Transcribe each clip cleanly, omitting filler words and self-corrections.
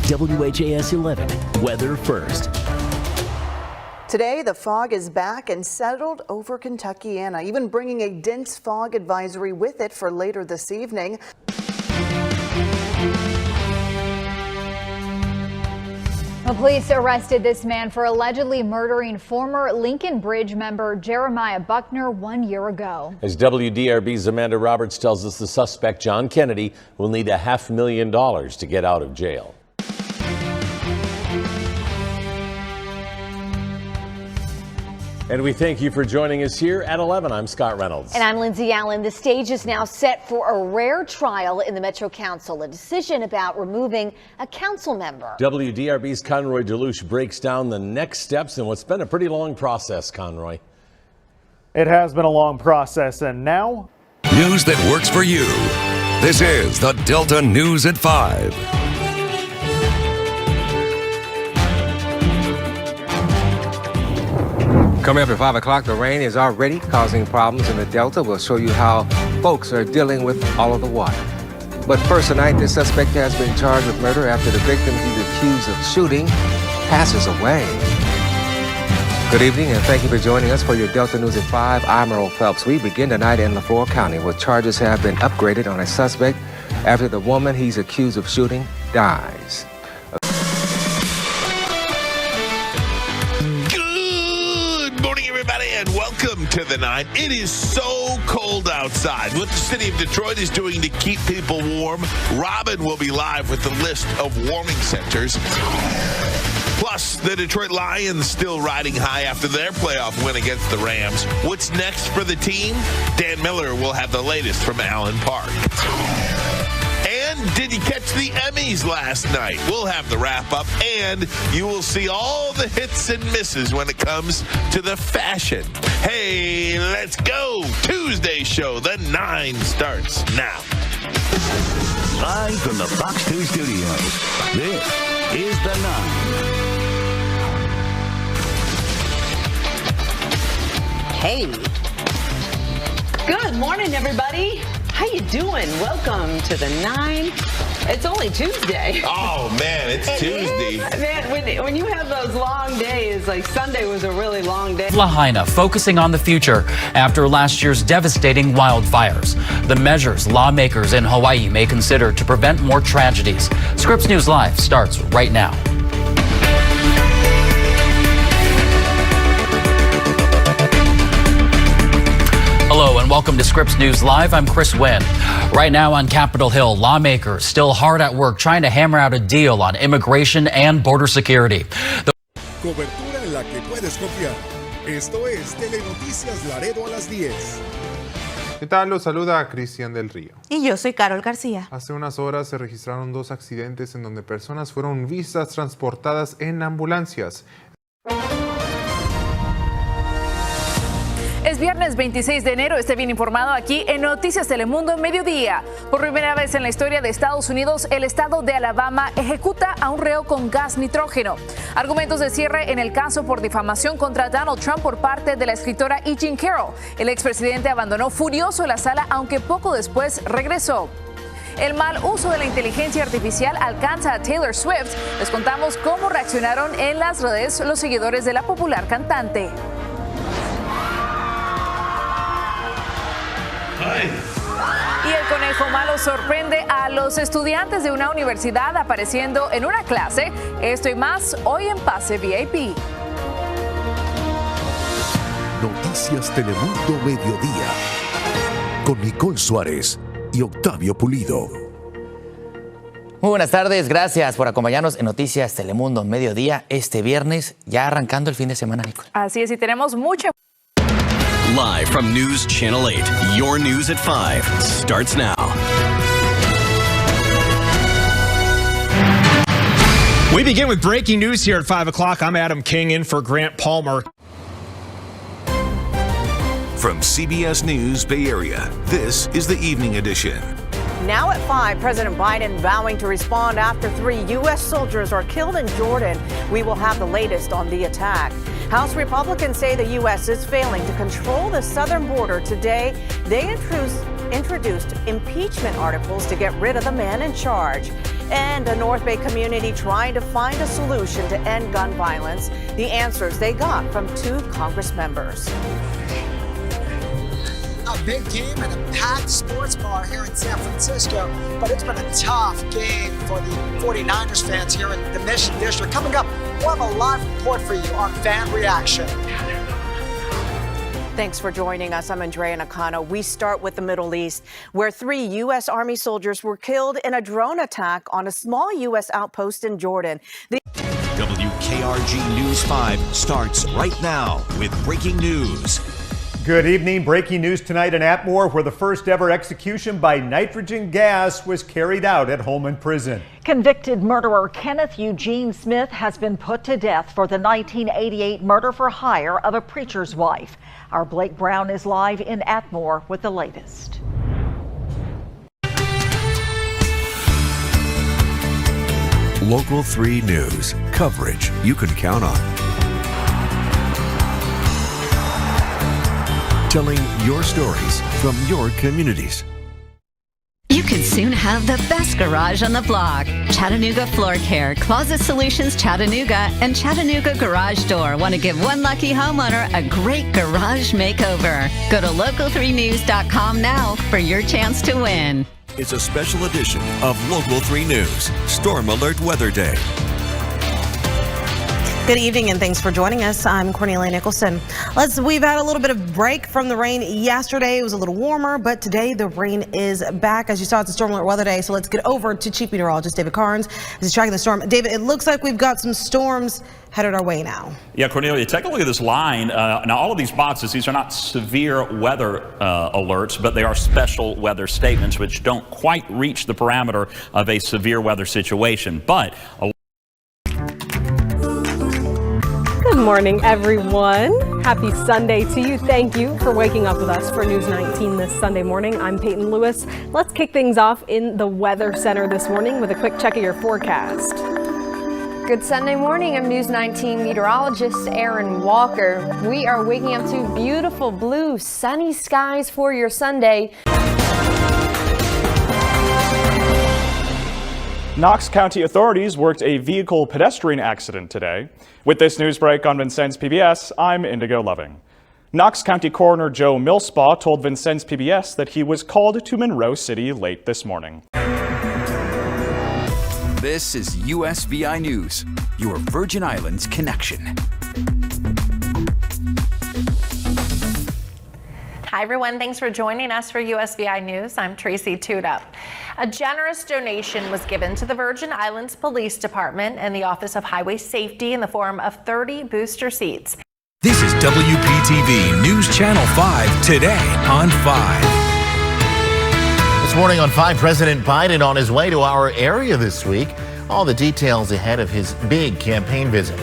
WHAS 11, weather first. Today, the fog is back and settled over Kentuckiana, even bringing a dense fog advisory with it for later this evening. Well, police arrested this man for allegedly murdering former Lincoln Bridge member Jeremiah Buckner 1 year ago. As WDRB's Amanda Roberts tells us, the suspect, John Kennedy, will need $500,000 to get out of jail. And we thank you for joining us here at 11. I'm Scott Reynolds. And I'm Lindsay Allen. The stage is now set for a rare trial in the Metro Council, a decision about removing a council member. WDRB's Conroy Deluche breaks down the next steps in what's been a pretty long process, Conroy. It has been a long process, and now... News that works for you. This is the Delta News at 5. Coming up at 5 o'clock, the rain is already causing problems in the Delta. We'll show you how folks are dealing with all of the water. But first tonight, the suspect has been charged with murder after the victim he's accused of shooting passes away. Good evening, and thank you for joining us for your Delta News at 5. I'm Earl Phelps. We begin tonight in LaFleur County, where charges have been upgraded on a suspect after the woman he's accused of shooting dies. And welcome to the night. It is so cold outside. What the city of Detroit is doing to keep people warm. Robin will be live with the list of warming centers. Plus, the Detroit Lions still riding high after their playoff win against the Rams. What's next for the team? Dan Miller will have the latest from Allen Park. And did you catch the Emmys last night? We'll have the wrap-up, and you will see all the hits and misses when it comes to the fashion. Hey, let's go! Tuesday show, the 9 starts now. Live from the Fox 2 studios, this is the 9. Hey. Good morning, everybody. How you doing? Welcome to the 9. It's only Tuesday. Oh, man, it's Tuesday. Man, when you have those long days, like Sunday was a really long day. Lahaina focusing on the future after last year's devastating wildfires. The measures lawmakers in Hawaii may consider to prevent more tragedies. Scripps News Live starts right now. Hello and welcome to Scripps News Live. I'm Chris Wynn. Right now on Capitol Hill, lawmakers still hard at work trying to hammer out a deal on immigration and border security. Cobertura en la que puedes confiar. Esto es Telenoticias Laredo a las 10. ¿Qué tal? Los saluda Cristian del Río. Y yo soy Carol García. Hace unas horas se registraron 2 accidentes en donde personas fueron vistas transportadas en ambulancias. Es viernes 26 de enero, esté bien informado aquí en Noticias Telemundo Mediodía. Por primera vez en la historia de Estados Unidos, el estado de Alabama ejecuta a un reo con gas nitrógeno. Argumentos de cierre en el caso por difamación contra Donald Trump por parte de la escritora E. Jean Carroll. El expresidente abandonó furioso la sala, aunque poco después regresó. El mal uso de la inteligencia artificial alcanza a Taylor Swift. Les contamos cómo reaccionaron en las redes los seguidores de la popular cantante. Y el conejo malo sorprende a los estudiantes de una universidad apareciendo en una clase. Esto y más hoy en Pase VIP. Noticias Telemundo Mediodía. Con Nicole Suárez y Octavio Pulido. Muy buenas tardes, gracias por acompañarnos en Noticias Telemundo Mediodía este viernes, ya arrancando el fin de semana, Nicole. Así es, y tenemos mucha. Live from News Channel 8, your news at 5 starts now. We begin with breaking news here at 5 o'clock. I'm Adam King in for Grant Palmer. From CBS News Bay Area, this is the Evening Edition. Now at 5, President Biden vowing to respond after 3 U.S. soldiers are killed in Jordan. We will have the latest on the attack. House Republicans say the U.S. is failing to control the southern border. Today, they introduced impeachment articles to get rid of the man in charge. and a North Bay community trying to find a solution to end gun violence. The answers they got from 2 Congress members. A big game and a packed sports bar here in San Francisco, but it's been a tough game for the 49ers fans here in the Mission District. Coming up, we'll have a live report for you on fan reaction. Thanks for joining us. I'm Andrea Nakano. We start with the Middle East, where 3 U.S. Army soldiers were killed in a drone attack on a small U.S. outpost in Jordan. WKRG News 5 starts right now with breaking news. Good evening. Breaking news tonight in Atmore, where the first ever execution by nitrogen gas was carried out at Holman Prison. Convicted murderer Kenneth Eugene Smith has been put to death for the 1988 murder for hire of a preacher's wife. Our Blake Brown is live in Atmore with the latest. Local 3 News. Coverage you can count on. Telling your stories from your communities. You could soon have the best garage on the block. Chattanooga Floor Care, Closet Solutions Chattanooga, and Chattanooga Garage Door want to give one lucky homeowner a great garage makeover. Go to local3news.com now for your chance to win. It's a special edition of Local 3 News, Storm Alert Weather Day. Good evening and thanks for joining us. I'm Cornelia Nicholson. We've had a little bit of break from the rain yesterday. It was a little warmer, but today the rain is back. As you saw, it's a Storm Alert Weather Day. So let's get over to Chief Meteorologist David Carnes as he's tracking the storm. David, it looks like we've got some storms headed our way now. Yeah, Cornelia, take a look at this line. Now, all of these boxes, these are not severe weather alerts, but they are special weather statements, which don't quite reach the parameter of a severe weather situation. But Good morning, everyone. Happy Sunday to you. Thank you for waking up with us for News 19 this Sunday morning. I'm Peyton Lewis. Let's kick things off in the Weather Center this morning with a quick check of your forecast. Good Sunday morning. I'm News 19 meteorologist Aaron Walker. We are waking up to beautiful blue, sunny skies for your Sunday. Knox County authorities worked a vehicle pedestrian accident today. With this news break on Vincennes PBS, I'm Indigo Loving. Knox County Coroner Joe Millspaugh told Vincennes PBS that he was called to Monroe City late this morning. This is USVI News, your Virgin Islands connection. Hi everyone, thanks for joining us for USVI News. I'm Tracy Tuda. A generous donation was given to the Virgin Islands Police Department and the Office of Highway Safety in the form of 30 booster seats. This is WPTV News Channel 5 today on 5. This morning on 5, President Biden on his way to our area this week. All the details ahead of his big campaign visit.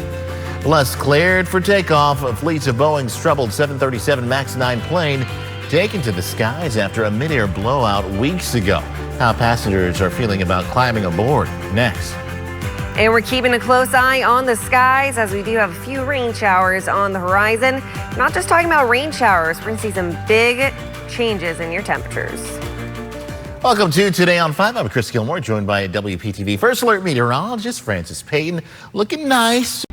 Plus, cleared for takeoff, fleets of Boeing's troubled 737 MAX 9 plane taken to the skies after a mid-air blowout weeks ago. How passengers are feeling about climbing aboard. Next. And we're keeping a close eye on the skies as we do have a few rain showers on the horizon. Not just talking about rain showers, we're going to see some big changes in your temperatures. Welcome to Today on 5. I'm Chris Gilmore, joined by WPTV First Alert meteorologist Francis Payton. Looking nice.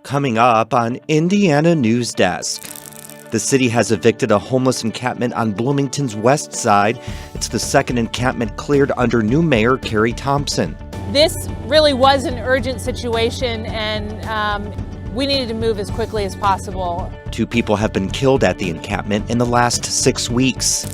Coming up on Indiana News Desk. The city has evicted a homeless encampment on Bloomington's west side. It's the second encampment cleared under new mayor Carrie Thompson. This really was an urgent situation, and we needed to move as quickly as possible. 2 people have been killed at the encampment in the last 6 weeks.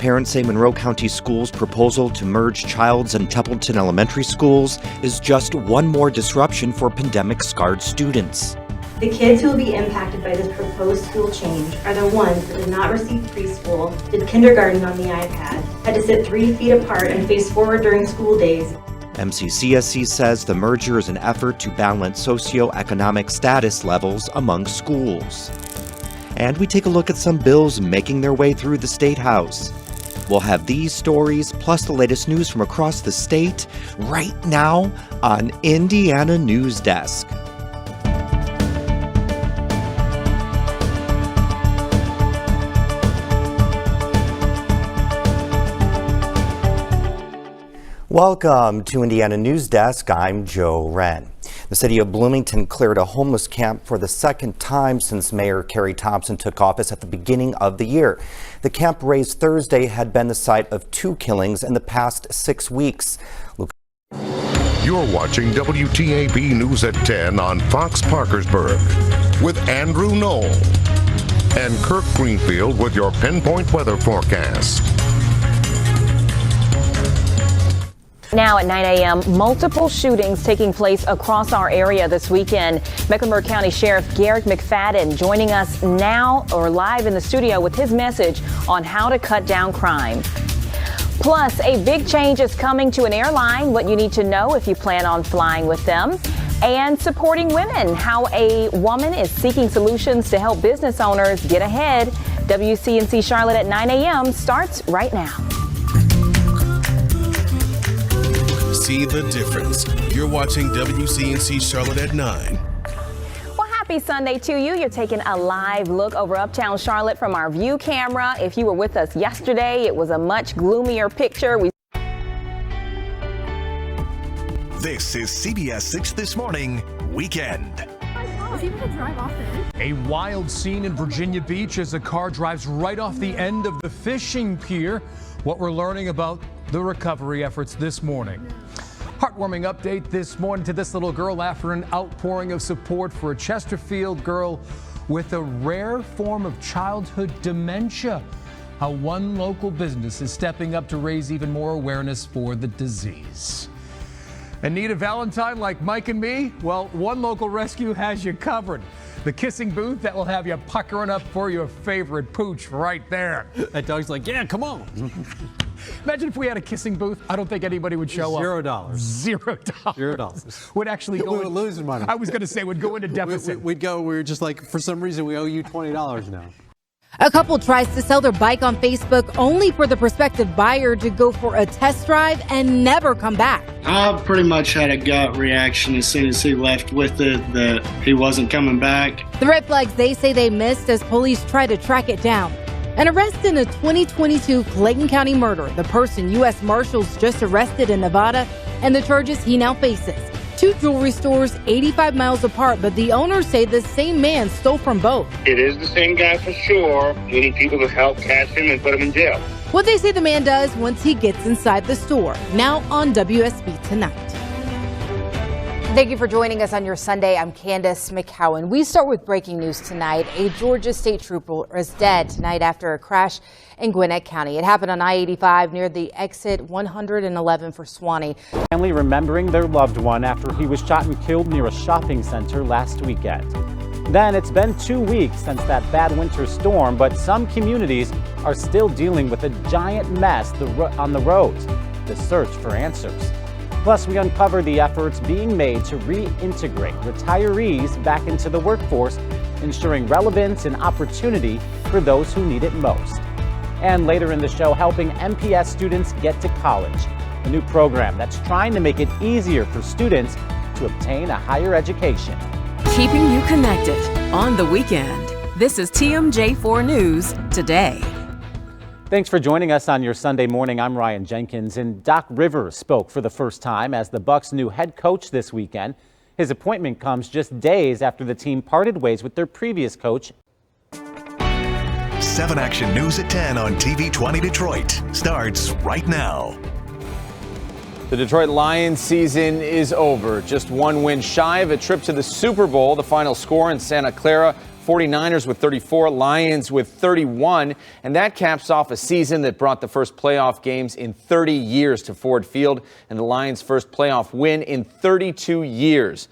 Parents say Monroe County Schools' proposal to merge Childs and Templeton Elementary Schools is just one more disruption for pandemic-scarred students. The kids who will be impacted by this proposed school change are the ones that did not receive preschool, did kindergarten on the iPad, had to sit 3 feet apart and face forward during school days. MCCSC says the merger is an effort to balance socioeconomic status levels among schools. And we take a look at some bills making their way through the State House. We'll have these stories plus the latest news from across the state right now on Indiana News Desk. Welcome to Indiana News Desk. I'm Joe Wren. The city of Bloomington cleared a homeless camp for the second time since Mayor Carrie Thompson took office at the beginning of the year. The camp raised Thursday had been the site of 2 killings in the past 6 weeks. You're watching WTAB News at 10 on Fox Parkersburg with Andrew Knoll and Kirk Greenfield with your pinpoint weather forecast. Now at 9 a.m., multiple shootings taking place across our area this weekend. Mecklenburg County Sheriff Garrick McFadden joining us now or live in the studio with his message on how to cut down crime. Plus, a big change is coming to an airline, what you need to know if you plan on flying with them. And supporting women, how a woman is seeking solutions to help business owners get ahead. WCNC Charlotte at 9 a.m. starts right now. See the difference. You're watching WCNC Charlotte at 9. Well, happy Sunday to you. You're taking a live look over uptown Charlotte from our view camera. If you were with us yesterday, it was a much gloomier picture. This is CBS 6 This Morning Weekend. Is he going to drive off there? A wild scene in Virginia Beach as a car drives right off the end of the fishing pier. What we're learning about the recovery efforts this morning. Heartwarming update this morning to this little girl after an outpouring of support for a Chesterfield girl with a rare form of childhood dementia. How one local business is stepping up to raise even more awareness for the disease. And need a Valentine like Mike and me? Well, one local rescue has you covered. The kissing booth that will have you puckering up for your favorite pooch right there. That dog's like, yeah, come on. Imagine if we had a kissing booth. I don't think anybody would show up. $0. $0. $0. Would actually go. We would lose money. I was going to say would go into deficit. We were just like, for some reason, we owe you $20 now. A couple tries to sell their bike on Facebook only for the prospective buyer to go for a test drive and never come back. I pretty much had a gut reaction as soon as he left with it that he wasn't coming back. The red flags they say they missed as police try to track it down. An arrest in a 2022 Clayton County murder. The person U.S. Marshals just arrested in Nevada and the charges he now faces. 2 jewelry stores 85 miles apart, but the owners say the same man stole from both. It is the same guy for sure. We need people to help catch him and put him in jail. What they say the man does once he gets inside the store. Now on WSB Tonight. Thank you for joining us on your Sunday. I'm Candace McCowan. We start with breaking news tonight. A Georgia state trooper is dead tonight after a crash in Gwinnett County. It happened on I-85 near the exit 111 for Swanee. Family remembering their loved one after he was shot and killed near a shopping center last weekend. Then it's been 2 weeks since that bad winter storm, but some communities are still dealing with a giant mess on the roads. The search for answers. Plus, we uncover the efforts being made to reintegrate retirees back into the workforce, ensuring relevance and opportunity for those who need it most. And later in the show, helping MPS students get to college, a new program that's trying to make it easier for students to obtain a higher education. Keeping you connected on the weekend. This is TMJ4 News Today. Thanks for joining us on your Sunday morning. I'm Ryan Jenkins, and Doc Rivers spoke for the first time as the Bucs' new head coach this weekend. His appointment comes just days after the team parted ways with their previous coach. 7 Action News at 10 on TV 20 Detroit starts right now. The Detroit Lions season is over. Just one win shy of a trip to the Super Bowl. The final score in Santa Clara, 49ers with 34, Lions with 31. And that caps off a season that brought the first playoff games in 30 years to Ford Field and the Lions' first playoff win in 32 years.